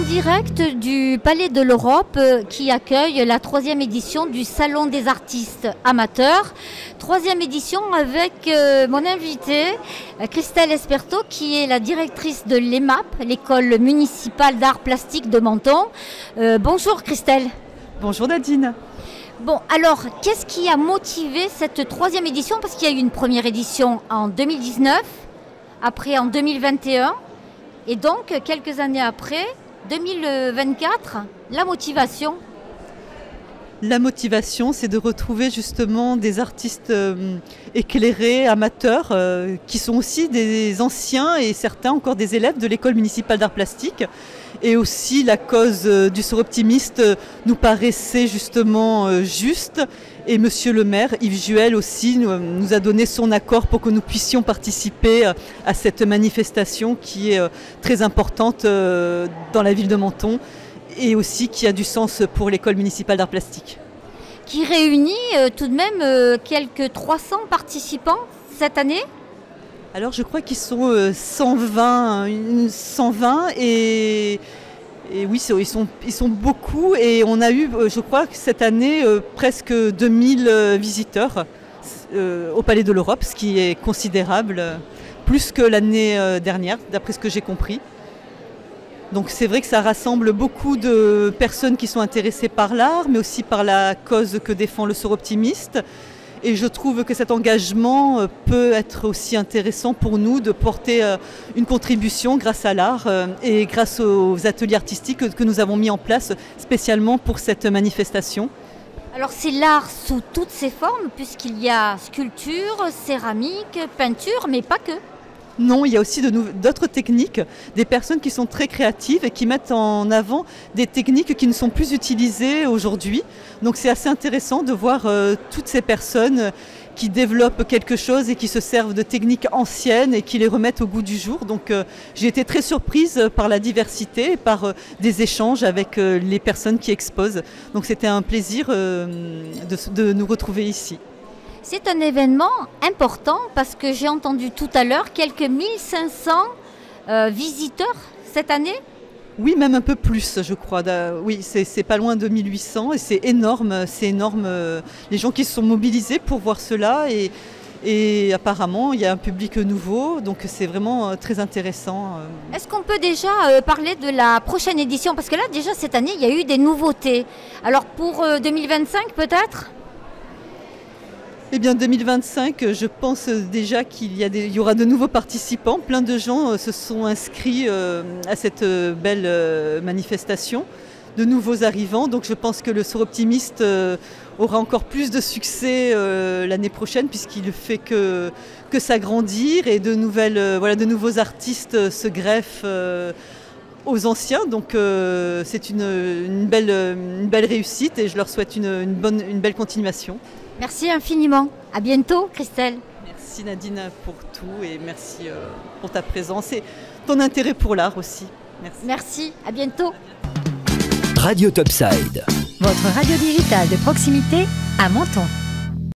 direct du Palais de l'Europe qui accueille la 3e édition du Salon des artistes amateurs. 3e édition avec mon invitée Christelle Esperto qui est la directrice de l'EMAP, l'école municipale d'art plastique de Menton. Bonjour Christelle. Bonjour Nadine. Bon, alors, qu'est-ce qui a motivé cette 3e édition? Parce qu'il y a eu une première édition en 2019, après en 2021, et donc, quelques années après, 2024, la motivation? La motivation, c'est de retrouver justement des artistes éclairés, amateurs, qui sont aussi des anciens et certains encore des élèves de l'école municipale d'art plastique. Et aussi la cause du Sort Optimiste nous paraissait justement juste. Et monsieur le maire, Yves Juel aussi, nous a donné son accord pour que nous puissions participer à cette manifestation qui est très importante dans la ville de Menton et aussi qui a du sens pour l'école municipale d'art plastique. Qui réunit tout de même quelques 300 participants cette année? Alors je crois qu'ils sont 120 et oui, ils sont beaucoup et on a eu, je crois que cette année, presque 2000 visiteurs au Palais de l'Europe, ce qui est considérable, plus que l'année dernière, d'après ce que j'ai compris. Donc c'est vrai que ça rassemble beaucoup de personnes qui sont intéressées par l'art, mais aussi par la cause que défend le Sort Optimiste. Et je trouve que cet engagement peut être aussi intéressant pour nous de porter une contribution grâce à l'art et grâce aux ateliers artistiques que nous avons mis en place spécialement pour cette manifestation. Alors c'est l'art sous toutes ses formes puisqu'il y a sculpture, céramique, peinture, mais pas que. Non, il y a aussi d'autres techniques, des personnes qui sont très créatives et qui mettent en avant des techniques qui ne sont plus utilisées aujourd'hui. Donc c'est assez intéressant de voir toutes ces personnes qui développent quelque chose et qui se servent de techniques anciennes et qui les remettent au goût du jour. Donc j'ai été très surprise par la diversité et par des échanges avec les personnes qui exposent. Donc c'était un plaisir de nous retrouver ici. C'est un événement important parce que j'ai entendu tout à l'heure quelques 1500 visiteurs cette année. Oui, même un peu plus, je crois. Oui, c'est pas loin de 1800 et c'est énorme. Les gens qui se sont mobilisés pour voir cela et apparemment il y a un public nouveau, donc c'est vraiment très intéressant. Est-ce qu'on peut déjà parler de la prochaine édition? Parce que là déjà cette année il y a eu des nouveautés. Alors pour 2025 peut-être? Eh bien 2025, je pense déjà qu'il y aura de nouveaux participants. Plein de gens se sont inscrits à cette belle manifestation, de nouveaux arrivants. Donc je pense que le Sort Optimiste aura encore plus de succès l'année prochaine puisqu'il fait que s'agrandir et de nouveaux artistes se greffent aux anciens. Donc c'est une belle réussite et je leur souhaite une belle continuation. Merci infiniment. À bientôt, Christelle. Merci Nadine pour tout et merci pour ta présence et ton intérêt pour l'art aussi. Merci. Merci, à bientôt. Radio Topside. Votre radio digitale de proximité à Menton.